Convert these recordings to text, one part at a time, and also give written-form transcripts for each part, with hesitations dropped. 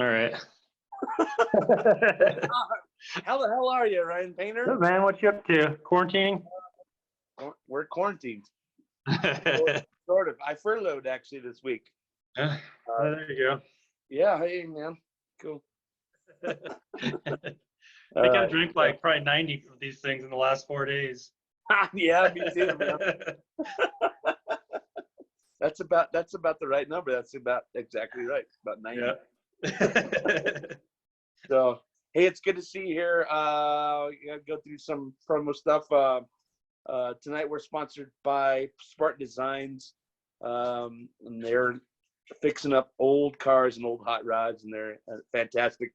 All right. How the hell are you, Ryan Painter? Good, man. What you up to? Quarantining? We're quarantined. Sort of. I furloughed actually this week. There you go. Yeah. Hey, man. Cool. I think I've drank like probably 90 of these things in the last 4 days. Yeah, me too, man. That's about the right number. That's about exactly right. About 90. Yeah. So, hey, it's good to see you here. Go through some promo stuff. Tonight we're sponsored by Spartan Designs, and they're fixing up old cars and old hot rods, and they're a fantastic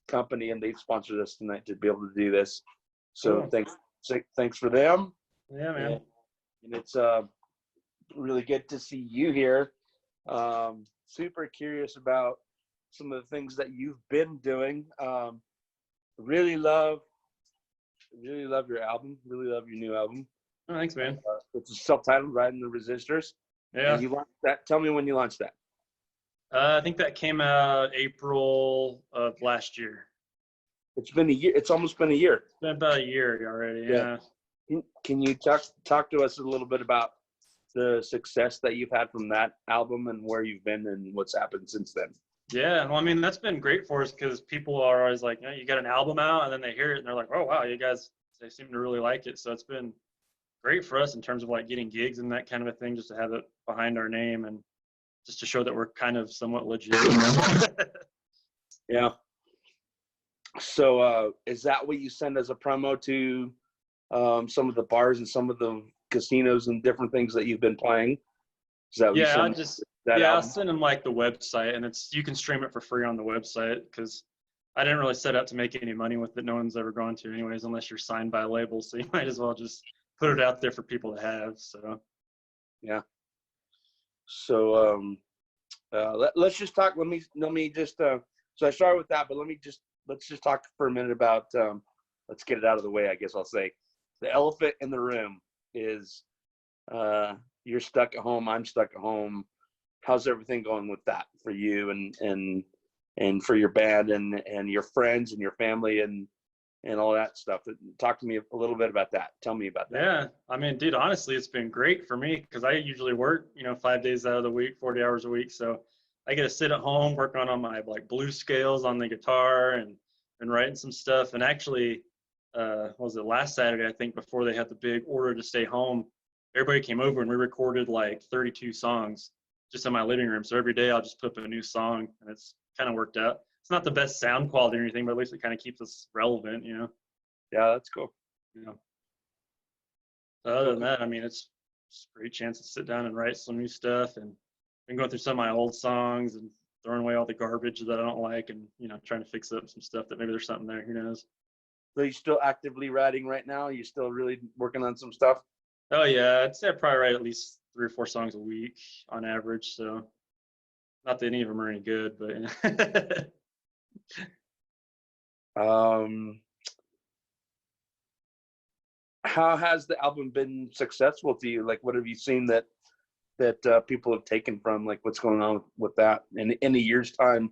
company, and they've sponsored us tonight to be able to do this. So thanks for them. Yeah, man. And it's really good to see you here. Super curious about some of the things that you've been doing. Really love your album. Really love your new album. Oh, thanks, man. It's self-titled, Riding the Resistors. Yeah. And you launched that. Tell me when you launched that. I think that came out April of last year. It's been a year. It's almost been a year. It's been about a year already. Yeah. Can you talk to us a little bit about the success that you've had from that album and where you've been and what's happened since then? Yeah, well, I mean, that's been great for us because people are always like, you got an album out, and then they hear it and they're like, oh, wow, you guys, they seem to really like it. So it's been great for us in terms of like getting gigs and that kind of a thing, just to have it behind our name and just to show that we're kind of somewhat legit. Yeah. So is that what you send as a promo to some of the bars and some of the casinos and different things that you've been playing? Is that what you send? I'll send them like the website, and you can stream it for free on the website because I didn't really set out to make any money with it. No one's ever gone to anyways, unless you're signed by a label. So you might as well just put it out there for people to have. So yeah. So let's just talk. Let me just so I started with that, but let's just talk for a minute about let's get it out of the way. I guess I'll say the elephant in the room is you're stuck at home. I'm stuck at home. How's everything going with that for you and for your band and your friends and your family and all that stuff? Talk to me a little bit about that. Tell me about that. Yeah, I mean, dude, honestly, it's been great for me because I usually work, 5 days out of the week, 40 hours a week. So I get to sit at home, work on my like blues scales on the guitar and writing some stuff. And actually, what was it, last Saturday, I think, before they had the big order to stay home, everybody came over and we recorded like 32 songs just in my living room. So every day I'll just put up a new song, and it's kind of worked out. It's not the best sound quality or anything, but at least it kind of keeps us relevant, Yeah, that's cool. So other than that, I mean, it's a great chance to sit down and write some new stuff, and been going through some of my old songs and throwing away all the garbage that I don't like, and trying to fix up some stuff that maybe there's something there. Who knows? So you're still actively writing right now? You're still really working on some stuff? Oh yeah, I'd say I probably write at least 3 or 4 songs a week on average. So not that any of them are any good, but how has the album been successful to you? Like, what have you seen that people have taken from, like, what's going on with that? And in a year's time,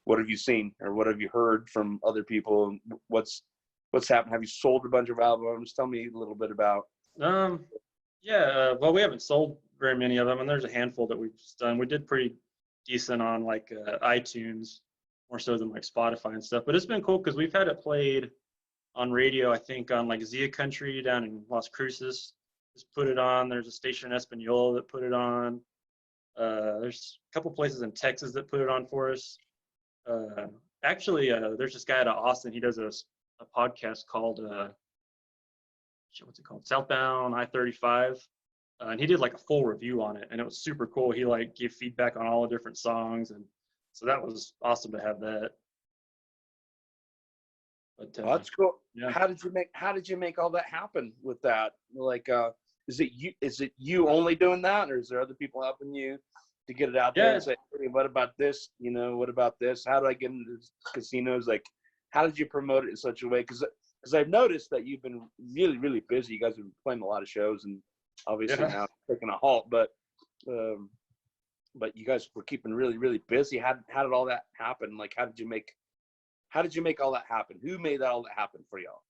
what have you seen or what have you heard from other people? What's happened? Have you sold a bunch of albums? Tell me a little bit about. Well, we haven't sold very many of them, and there's a handful that we've done. We did pretty decent on like iTunes, more so than like Spotify and stuff. But it's been cool because we've had it played on radio, I think on like Zia Country down in Las Cruces. Just put it on. There's a station in Espanola that put it on. There's a couple places in Texas that put it on for us. Actually, there's this guy out of Austin. He does a podcast called what's it called? Southbound I-35. And he did like a full review on it, and it was super cool. He like gave feedback on all the different songs, and so that was awesome to have that. But that's cool. Yeah. How did you make all that happen with that? Like, is it you only doing that, or is there other people helping you to get it out there and say, hey, what about this? What about this? How do I get into casinos? Like, how did you promote it in such a way? Because I've noticed that you've been really, really busy. You guys have been playing a lot of shows, and obviously now taking a halt. But but you guys were keeping really, really busy. How did all that happen? Like, how did you make all that happen? Who made all that happen for y'all?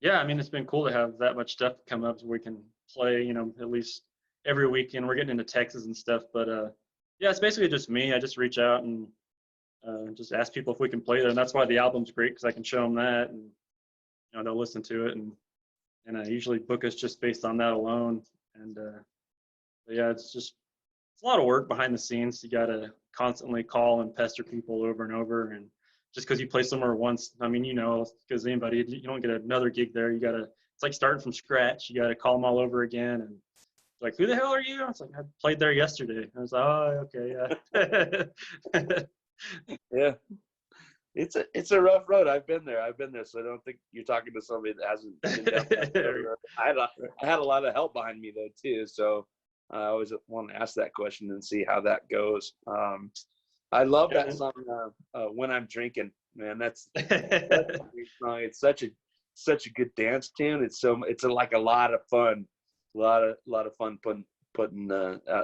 Yeah, I mean, it's been cool to have that much stuff come up so we can play, at least every weekend. We're getting into Texas and stuff, but yeah, it's basically just me. I just reach out and just ask people if we can play there, and that's why the album's great because I can show them that, and they'll listen to it, and I usually book us just based on that alone. And but yeah, it's a lot of work behind the scenes. You got to constantly call and pester people over and over, and just because you play somewhere once, I mean, because anybody, you don't get another gig there. It's like starting from scratch. You got to call them all over again, and like, who the hell are you? It's like, I played there yesterday. I was like, oh, okay, yeah. Yeah, it's a rough road. I've been there, so I don't think you're talking to somebody that hasn't been down that road. I had a lot of help behind me though too, so I always want to ask that question and see how that goes. I love that song, "When I'm Drinking." Man, that's a great song. It's such a good dance tune. It's like a lot of fun, a lot of fun putting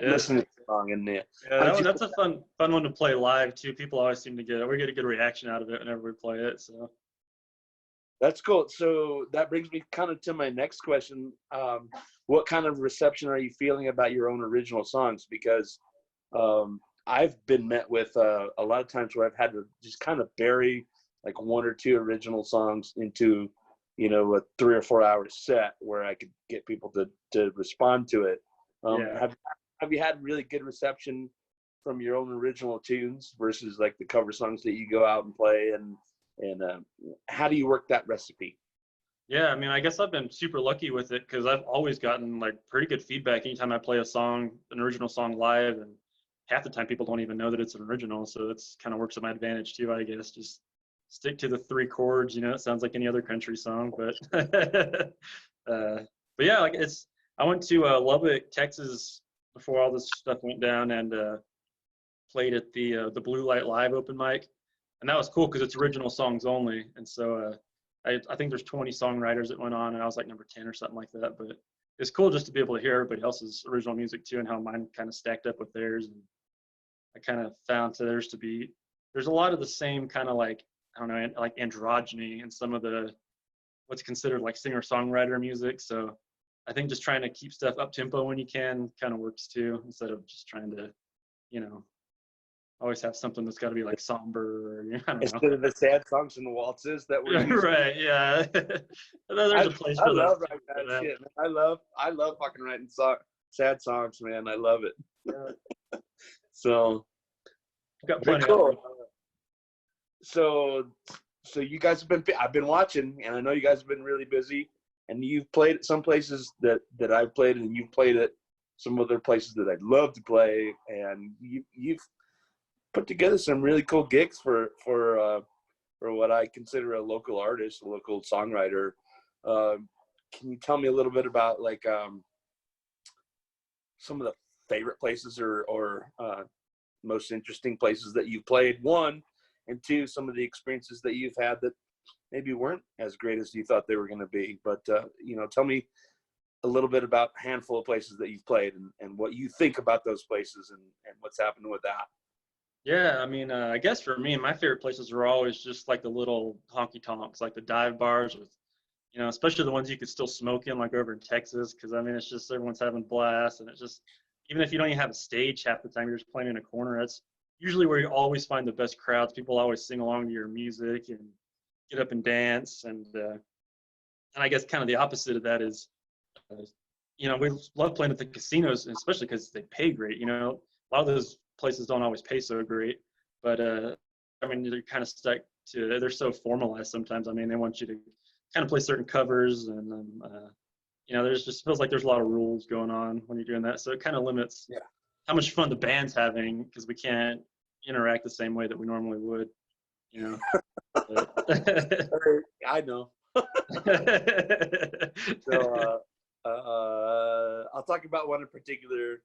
listening to the song in there. Yeah, that's a fun one to play live too. People always seem to we get a good reaction out of it whenever we play it. So that's cool. So that brings me kind of to my next question. What kind of reception are you feeling about your own original songs? Because I've been met with a lot of times where I've had to just kind of bury like one or two original songs into, a 3 or 4 hour set where I could get people to respond to it. yeah. Have you had really good reception from your own original tunes versus like the cover songs that you go out and play, and how do you work that recipe? Yeah, I mean, I guess I've been super lucky with it because I've always gotten like pretty good feedback anytime I play an original song live, and half the time people don't even know that it's an original, so it's kind of works to my advantage too, I guess. Just stick to the 3 chords, it sounds like any other country song, but but yeah, like I went to Lubbock, Texas before all this stuff went down, and played at the Blue Light Live open mic, and that was cool because it's original songs only, and so I think there's 20 songwriters that went on, and I was like number 10 or something like that. But it's cool just to be able to hear everybody else's original music too, and how mine kind of stacked up with theirs. And I kind of found there's a lot of the same kind of like, I don't know, like androgyny in some of what's considered like singer-songwriter music. So I think just trying to keep stuff up tempo when you can kind of works too, instead of just trying to, always have something that's got to be like somber, or, I don't know. Instead of the sad songs and the waltzes that we're used right, yeah. There's a place for that. I love writing that shit, man. I love fucking writing sad songs, man. I love it. Yeah. So I've got plenty cool. of them. So you guys I've been watching, and I know you guys have been really busy, and you've played at some places that I've played, and you've played at some other places that I'd love to play, and you've put together some really cool gigs for what I consider a local artist, a local songwriter. Can you tell me a little bit about like some of the favorite places or most interesting places that you've played, one, and two, some of the experiences that you've had that maybe weren't as great as you thought they were going to be? But tell me a little bit about a handful of places that you've played, and what you think about those places, and what's happened with that. Yeah, I mean, I guess for me, my favorite places were always just like the little honky tonks, like the dive bars with, especially the ones you could still smoke in, like over in Texas, because I mean, it's just everyone's having blasts, and it's just, even if you don't even have a stage half the time, you're just playing in a corner. That's usually where you always find the best crowds. People always sing along to your music and get up and dance, and I guess kind of the opposite of that is, we love playing at the casinos, especially because they pay great. A lot of those places don't always pay so great, but I mean, they're kind of stuck to, they're so formalized sometimes. I mean, they want you to kind of play certain covers, and there's just feels like there's a lot of rules going on when you're doing that, so it kind of limits how much fun the band's having, because we can't interact the same way that we normally would. I know. So I'll talk about one in particular,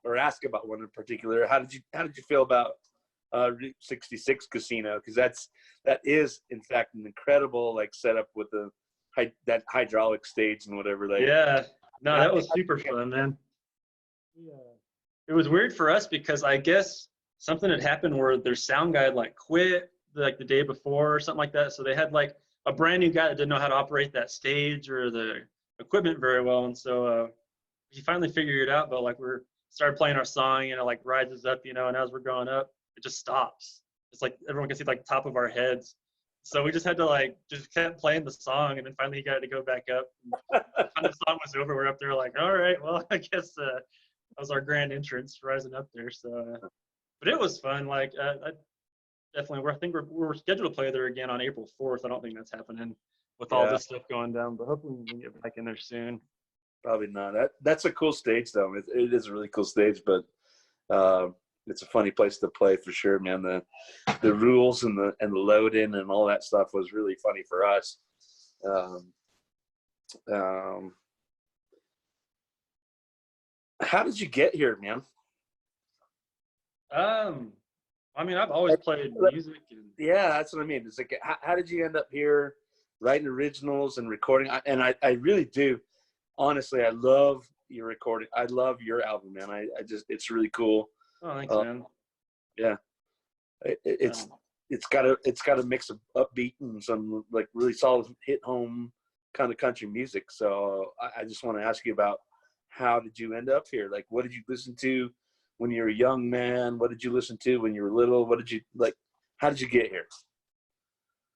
or ask about one in particular. How did you feel about Route 66 Casino? Because that is in fact an incredible like setup with that hydraulic stage and whatever. Like, yeah, no, that was super fun, man. it was weird for us because I guess something had happened where their sound guy had like quit like the day before or something like that. So they had like a brand new guy that didn't know how to operate that stage or the equipment very well. And so he finally figured it out, but like we're started playing our song and it like rises up, you know, and as we're going up, it just stops. It's like everyone can see like the top of our heads. So we just had to like just kept playing the song, and then finally he got to go back up. And the song was over, we're up there like, all right, well, I guess that was our grand entrance rising up there. So, but it was fun. Like, I definitely, I think we're scheduled to play there again on April 4th. I don't think that's happening with all Yeah, this stuff going down, but hopefully we can get back in there soon. probably not. That's a cool stage, though. It is a really cool stage, but it's a funny place to play for sure, man. The rules and the load in and all that stuff was really funny for us. How did you get here, man? I mean, I've always played music. And Yeah, that's what I mean. It's like, how did you end up here writing originals and recording? I really do. Honestly, I love your recording. I love your album, man. I just, it's really cool. oh, thanks, man. Yeah. It's got a mix of upbeat and some like really solid hit home kind of country music. So I just want to ask you about how did you end up here? Like, what did you listen to when you were a young man? What did you listen to when you were little? What did you like? How did you get here?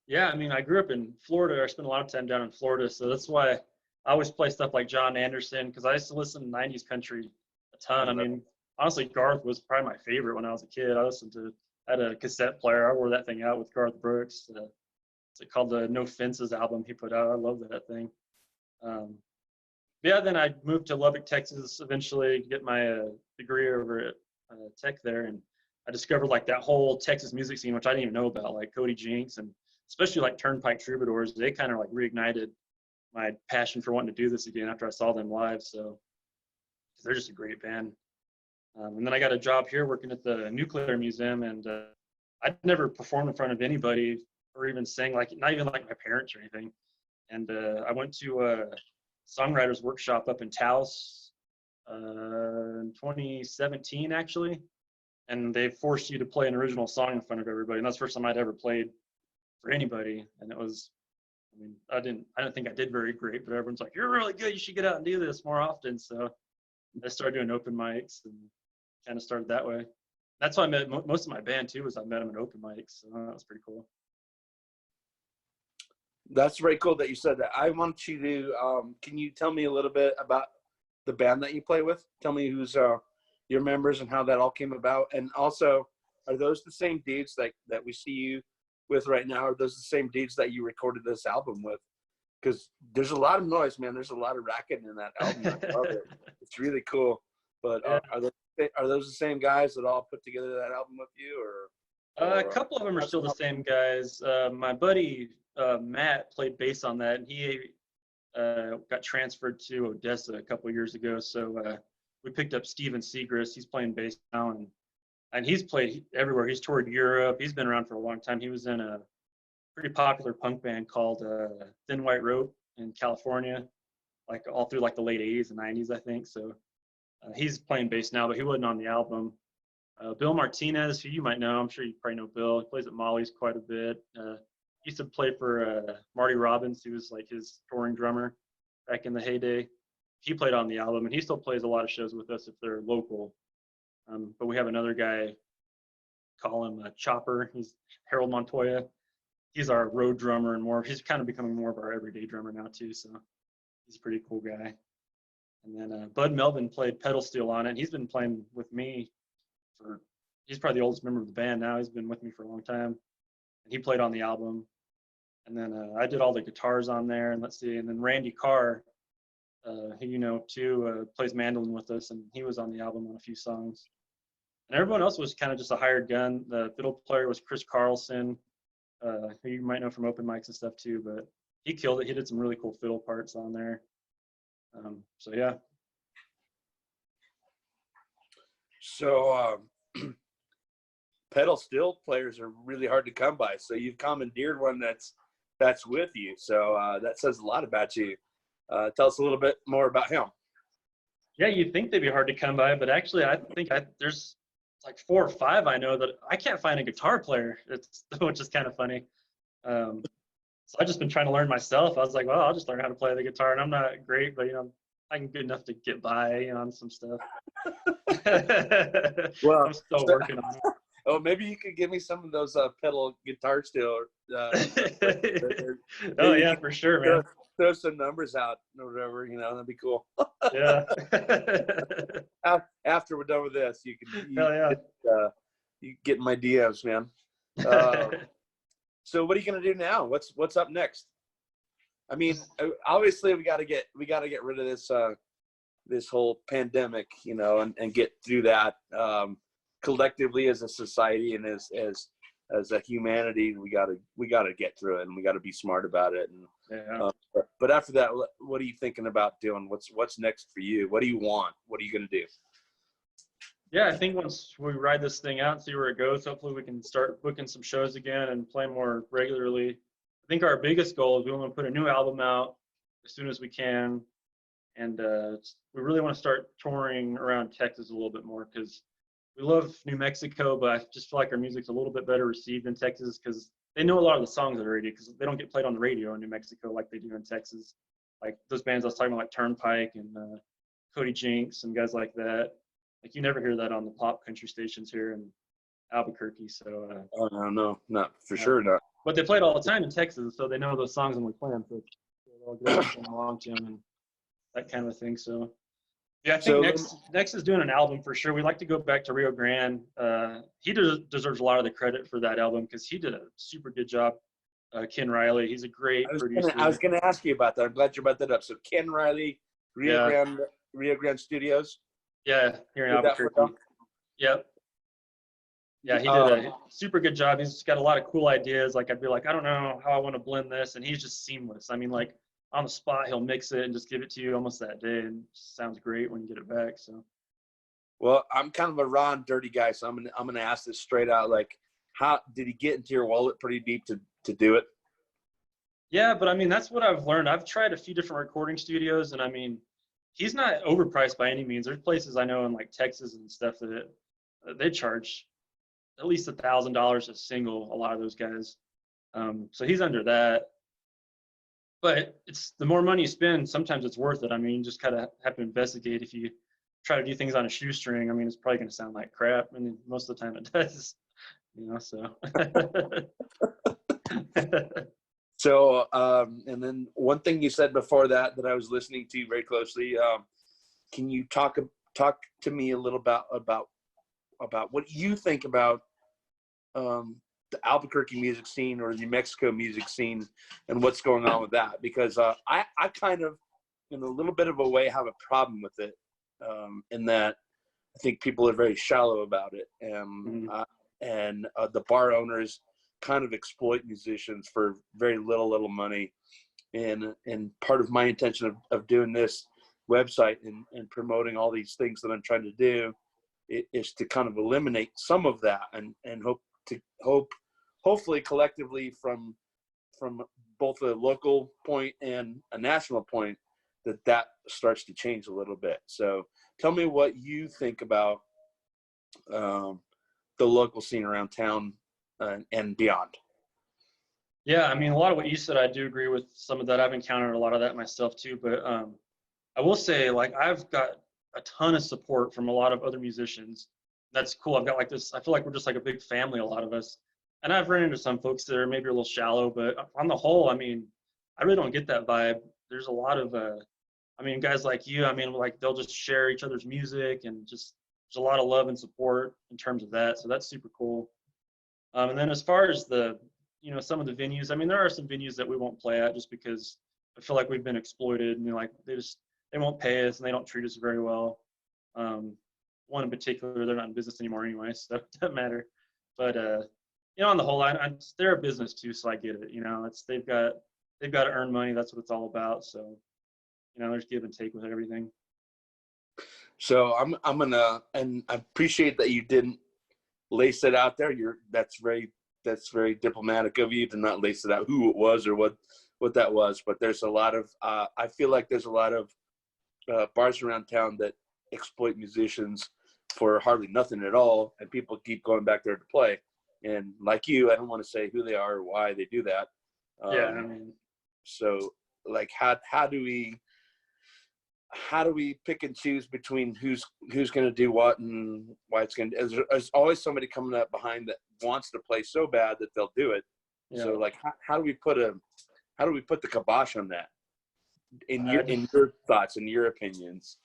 Yeah, I mean, I grew up in Florida. I spent a lot of time down in Florida, so that's why I always play stuff like John Anderson because I used to listen to '90s country a ton. I mean, honestly, Garth was probably my favorite when I was a kid. I had a cassette player. I wore that thing out with Garth Brooks. It's called the No Fences album he put out. I love that thing. Yeah, then I moved to Lubbock, Texas, eventually to get my degree over at Tech there, and I discovered like that whole Texas music scene, which I didn't even know about, like Cody Jinks and especially like Turnpike Troubadours. They kind of like reignited my passion for wanting to do this again after I saw them live. So they're just a great band. And then I got a job here working at the Nuclear Museum, and I'd never performed in front of anybody or even sang, like not even like my parents or anything. And I went to a songwriters workshop up in Taos in 2017 actually, and they forced you to play an original song in front of everybody, and that's the first time I'd ever played for anybody. And it was, I mean, I don't think I did very great, but everyone's like, you're really good, you should get out and do this more often. So I started doing open mics and kind of started that way. That's how I met most of my band too, was I met them at open mics. So that was pretty cool. That's very cool that you said that. I want you to, can you tell me a little bit about the band that you play with? Tell me who's your members and how that all came about. And also, are those the same dudes that we see you with right now? Are those the same dudes that you recorded this album with? Because there's a lot of noise, man. There's a lot of racket in that album. I love it. It's really cool. But Yeah. Are those the same guys that all put together that album with you, or A couple of them are still the same guys. My buddy Matt played bass on that, and he got transferred to Odessa a couple years ago. So we picked up Steven Segrist. He's playing bass now, and he's played everywhere. He's toured Europe. He's been around for a long time. He was in a pretty popular punk band called Thin White Rope in California, like all through like the late '80s and '90s, I think. So he's playing bass now, but he wasn't on the album. Bill Martinez, who you might know, I'm sure you probably know Bill. He plays at Molly's quite a bit. He used to play for Marty Robbins, who was like his touring drummer back in the heyday. He played on the album, and he still plays a lot of shows with us if they're local. But we have another guy, call him Chopper. He's Harold Montoya. He's our road drummer and more. He's kind of becoming more of our everyday drummer now too. So he's a pretty cool guy. And then Bud Melvin played pedal steel on it. He's been playing with me he's probably the oldest member of the band now. He's been with me for a long time. And he played on the album. And then I did all the guitars on there. And let's see. And then Randy Carr, who you know too, plays mandolin with us. And he was on the album on a few songs. And everyone else was kind of just a hired gun. The fiddle player was Chris Carlson, who you might know from open mics and stuff too. But he killed it. He did some really cool fiddle parts on there. So yeah. So pedal steel players are really hard to come by. So you've commandeered one that's with you. So that says a lot about you. Tell us a little bit more about him. Yeah, you'd think they'd be hard to come by, but actually, there's like 4 or 5 I know that I can't find a guitar player. It's which is kind of funny. Um, so I've just been trying to learn myself. I was like, well, I'll just learn how to play the guitar, and I'm not great, but I'm good enough to get by, on some stuff. Well, I'm still working on oh, maybe you could give me some of those pedal guitar still. it. Oh Maybe you yeah, could for sure, throw, man. throw some numbers out or whatever. That'd be cool. Yeah. After we're done with this, Hell yeah. you get my DMs, man. Uh, so what are you gonna do now? What's up next? I mean, obviously we got to get rid of this whole pandemic, and get through that collectively as a society and as a humanity. We got to get through it, and we got to be smart about it. And Yeah. but after that, what are you thinking about doing? What's next for you? What do you want? What are you gonna do? Yeah, I think once we ride this thing out and see where it goes, hopefully we can start booking some shows again and play more regularly. I think our biggest goal is we want to put a new album out as soon as we can, and we really want to start touring around Texas a little bit more because we love New Mexico, but I just feel like our music's a little bit better received in Texas because they know a lot of the songs already because they don't get played on the radio in New Mexico like they do in Texas. Like those bands I was talking about, like Turnpike and Cody Jinks and guys like that. Like you never hear that on the pop country stations here in Albuquerque. So Oh no, not for sure not. but they play it all the time in Texas, so they know those songs when we play them. So they'll get to sing along to them and that kind of thing. So yeah, I think next is doing an album for sure. We'd like to go back to Rio Grande. He deserves a lot of the credit for that album because he did a super good job. Ken Riley, he's a great producer. I was gonna ask you about that. I'm glad you brought that up. So Ken Riley, Rio Grande Studios. Yeah, here in Albuquerque. Yep. Yeah, he did a super good job. He's got a lot of cool ideas. Like I'd be like, I don't know how I want to blend this, and he's just seamless. I mean, like on the spot, he'll mix it and just give it to you almost that day, and it just sounds great when you get it back. So. Well, I'm kind of a raw and dirty guy, so I'm gonna ask this straight out. Like, how did he get into your wallet pretty deep to do it? Yeah, but I mean, that's what I've learned. I've tried a few different recording studios, and I mean, he's not overpriced by any means. There's places I know in like Texas and stuff that they charge at least $1,000 a single. A lot of those guys, so he's under that. But it's the more money you spend, sometimes it's worth it. I mean, you just kind of have to investigate. If you try to do things on a shoestring, I mean, it's probably going to sound like crap, and most of the time it does. So. So, and then one thing you said before that I was listening to very closely. Can you talk to me a little about what you think about the Albuquerque music scene or the New Mexico music scene and what's going on with that? Because I kind of, in a little bit of a way, have a problem with it, in that I think people are very shallow about it, and the bar owners kind of exploit musicians for very little money. And part of my intention of doing this website and promoting all these things that I'm trying to do is to kind of eliminate some of that and hopefully collectively from both a local point and a national point that starts to change a little bit. So tell me what you think about the local scene around town and beyond. Yeah, I mean, a lot of what you said, I do agree with some of that. I've encountered a lot of that myself too. But I will say, like, I've got a ton of support from a lot of other musicians. That's cool. I've got like this, I feel like we're just like a big family, a lot of us. And I've run into some folks that are maybe a little shallow, but on the whole, I mean, I really don't get that vibe. There's a lot of, I mean, guys like you, I mean, like they'll just share each other's music and just, there's a lot of love and support in terms of that. So that's super cool. And then as far as some of the venues, I mean, there are some venues that we won't play at just because I feel like we've been exploited and like they won't pay us and they don't treat us very well. One in particular, they're not in business anymore anyway, so it doesn't matter. But on the whole, they're a business too, so I get it. They've got to earn money. That's what it's all about. So there's give and take with everything. So I'm gonna, and I appreciate that you didn't lace it out there. That's very diplomatic of you to not lace it out who it was or what that was. But there's a lot of I feel like there's a lot of bars around town that exploit musicians for hardly nothing at all, and people keep going back there to play. And like you, I don't want to say who they are or why they do that. Yeah, I mean, So like, how do we pick and choose between who's going to do what and why it's going to? There's always somebody coming up behind that wants to play so bad that they'll do it. yeah. So like, how do we put the kibosh on that? In your thoughts and your opinions?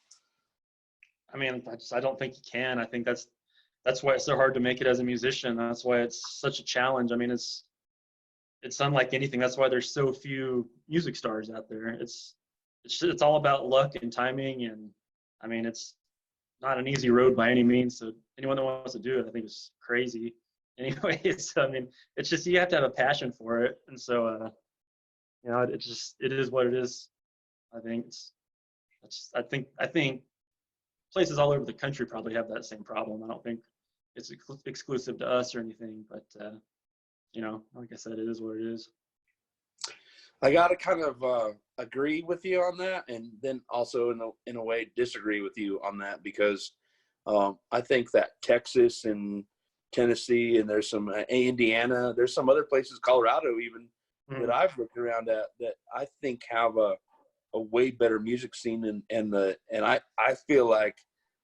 I mean, I don't think you can. I think that's why it's so hard to make it as a musician. That's why it's such a challenge. I mean, it's unlike anything. That's why there's so few music stars out there. It's all about luck and timing, and I mean, it's not an easy road by any means. So anyone that wants to do it, I think, is crazy. Anyways, I mean, it's just you have to have a passion for it, and so you know, it is what it is. I think I think places all over the country probably have that same problem. I don't think it's exclusive to us or anything, but you know, like I said, it is what it is. I got to kind of agree with you on that, and then also in a way disagree with you on that, because I think that Texas and Tennessee, and there's some Indiana, there's some other places, Colorado even, that I've looked around at, that I think have a way better music scene, and I feel like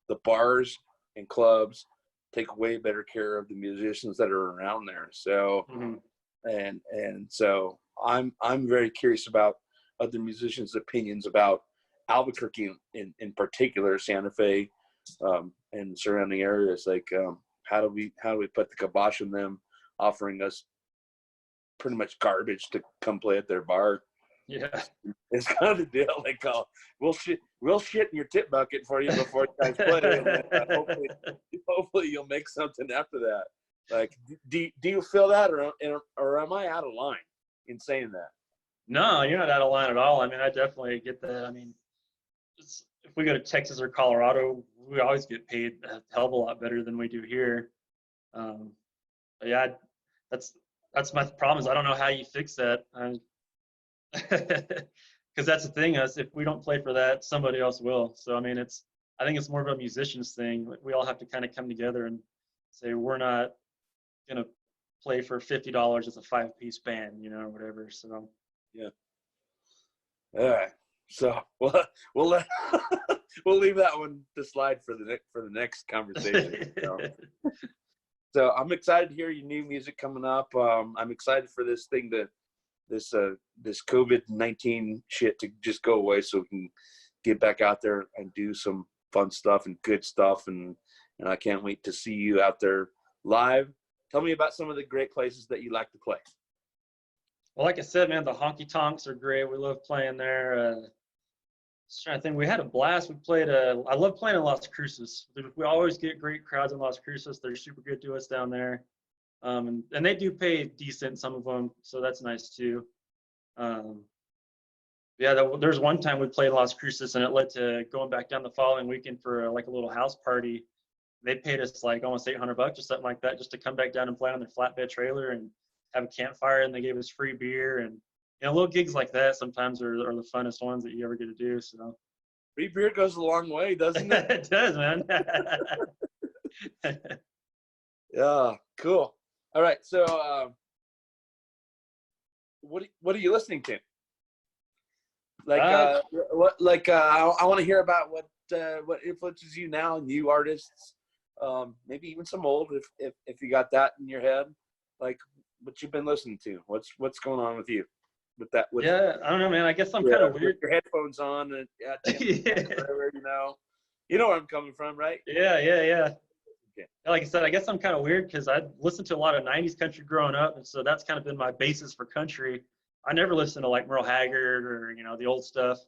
the bars and clubs take way better care of the musicians that are around there. So and so I'm very curious about other musicians' opinions about Albuquerque in particular, Santa Fe, and surrounding areas. Like, how do we put the kibosh on them offering us pretty much garbage to come play at their bar? Yeah, it's kind of the deal. Like, we'll shit in your tip bucket for you before you guys play, and then, hopefully you'll make something after that. Like, do you feel that, or am I out of line in saying that? No, you're not out of line at all. I mean, I definitely get that. I mean, if we go to Texas or Colorado, we always get paid a hell of a lot better than we do here. But yeah, that's my problem. Is I don't know how you fix that. Because that's the thing, is if we don't play for that, somebody else will. So I mean, I think it's more of a musician's thing. We all have to kind of come together and say, we're not gonna play for $50 as a 5-piece band, you know, or whatever. So yeah. All right. So we'll we'll leave that one to slide for the next conversation. So I'm excited to hear your new music coming up. I'm excited for this thing this COVID-19 shit to just go away, so we can get back out there and do some fun stuff and good stuff. And I can't wait to see you out there live. Tell me about some of the great places that you like to play. Well, like I said, man, the honky tonks are great. We love playing there. Just trying to think, we had a blast. I love playing in Las Cruces. We always get great crowds in Las Cruces. They're super good to us down there. And they do pay decent, some of them, so that's nice too. Yeah, there's one time we played Las Cruces, and it led to going back down the following weekend for like a little house party. They paid us like almost $800 or something like that just to come back down and play on their flatbed trailer and have a campfire, and they gave us free beer. And you know, little gigs like that sometimes are the funnest ones that you ever get to do. So free beer goes a long way, doesn't it? It does, man. Yeah, cool. All right, so what are you listening to? Like, I want to hear about what influences you now, new artists, maybe even some old, if you got that in your head. Like, what you've been listening to? What's going on with you with that? Yeah, I don't know, man. I guess I'm kind of weird. Your headphones on and whatever, you know where I'm coming from, right? Yeah. Okay. Like I said, I guess I'm kind of weird because I listened to a lot of '90s country growing up, and so that's kind of been my basis for country. I never listened to like Merle Haggard or the old stuff.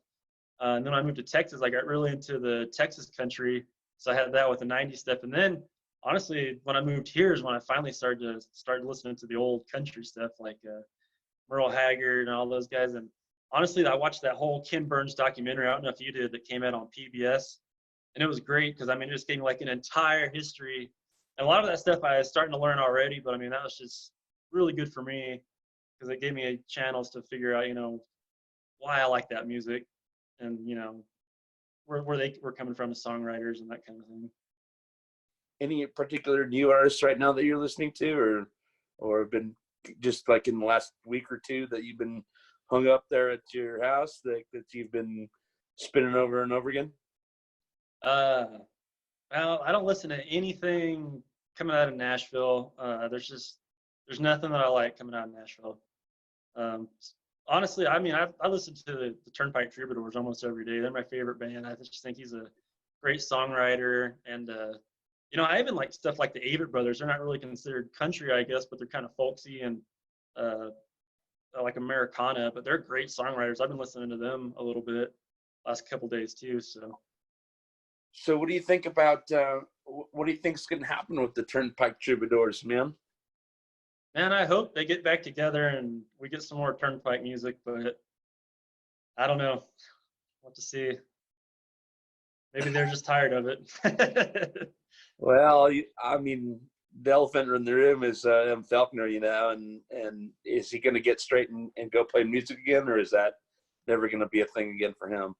And then when I moved to Texas, I got really into the Texas country, so I had that with the '90s stuff. And then honestly, when I moved here is when I finally started listening to the old country stuff, like Merle Haggard and all those guys. And honestly, I watched that whole Ken Burns documentary. I don't know if you did, that came out on PBS, and it was great because I mean, just getting like an entire history. And a lot of that stuff I was starting to learn already, but I mean, that was just really good for me because it gave me channels to figure out, why I like that music, and where they were coming from as songwriters and that kind of thing. Any particular new artists right now that you're listening to, or have been just like in the last week or two that you've been hung up there at your house that you've been spinning over and over again? Well, I don't listen to anything coming out of Nashville. There's nothing that I like coming out of Nashville. Honestly, I mean, I listen to the Turnpike Troubadours almost every day. They're my favorite band. I just think he's a great songwriter, and I even like stuff like the Avett Brothers. They're not really considered country, I guess, but they're kind of folksy and like Americana. But they're great songwriters. I've been listening to them a little bit last couple days too. So what do you think about what do you think is going to happen with the Turnpike Troubadours, man? Man, I hope they get back together and we get some more Turnpike music, but I don't know. We'll have to see. Maybe they're just tired of it. Well, I mean, the elephant in the room is Faulkner, and is he going to get straight and go play music again, or is that never going to be a thing again for him?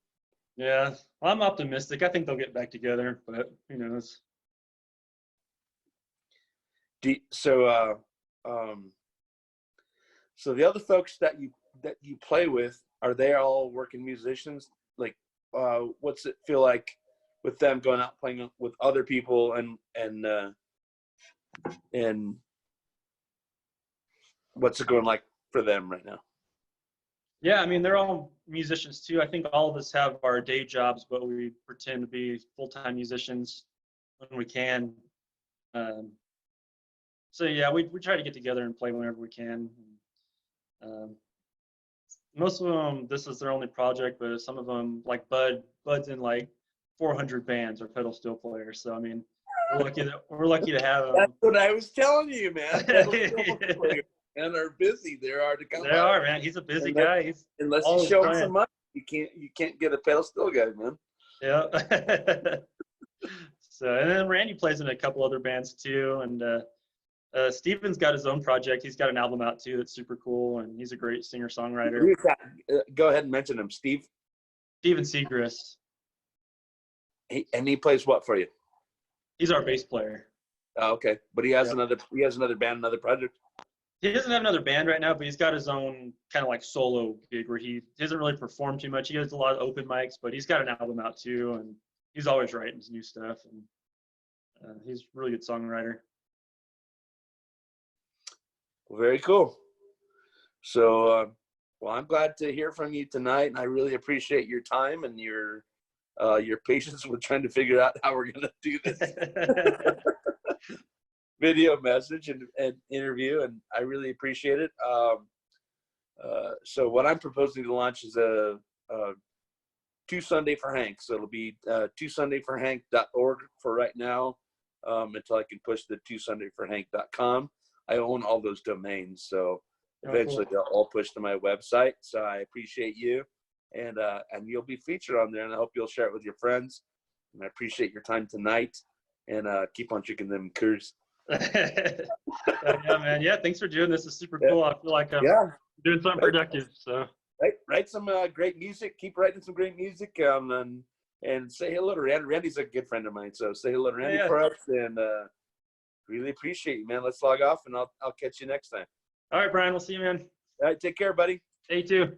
Yeah, well, I'm optimistic. I think they'll get back together, but who knows? So the other folks that you play with, are they all working musicians? Like, what's it feel like with them going out playing with other people and what's it going like for them right now? Yeah, I mean, they're all musicians too. I think all of us have our day jobs, but we pretend to be full-time musicians when we can. So yeah, we try to get together and play whenever we can. Most of them, this is their only project, but some of them, like Bud's in like 400 bands or pedal steel players. So I mean, we're lucky to have them. That's what I was telling you, man. Pedal steel players and are busy. They're hard to come by. They are, man. He's a busy guy. Unless you show him some money, you can't get a pedal steel guy, man. Yeah. So, and then Randy plays in a couple other bands too, and Steven's got his own project. He's got an album out too that's super cool, and he's a great singer-songwriter. Go ahead and mention him, Steve. Steven Segrist. He plays what for you? He's our bass player. Oh, okay, but he has another band, another project. He doesn't have another band right now, but he's got his own kind of like solo gig where he doesn't really perform too much. He does a lot of open mics, but he's got an album out too, and he's always writing his new stuff, and he's a really good songwriter. Very cool. So, well, I'm glad to hear from you tonight, and I really appreciate your time and your patience with trying to figure out how we're going to do this video message and interview, and I really appreciate it. So what I'm proposing to launch is a Two Sunday for Hank. So it'll be twosundayforhank.org for right now, until I can push the twosundayforhank.com. I own all those domains, so eventually they'll all push to my website. So I appreciate you, and you'll be featured on there, and I hope you'll share it with your friends. And I appreciate your time tonight, and keep on drinking them curs. Yeah, man. Yeah, thanks for doing this. It's super cool. I feel like I'm doing something productive. So write some great music. Keep writing some great music, and say hello to Randy. Randy's a good friend of mine, so say hello to Randy for us, and really appreciate you, man. Let's log off, and I'll catch you next time. All right, Brian. We'll see you, man. All right, take care, buddy. Hey, you too.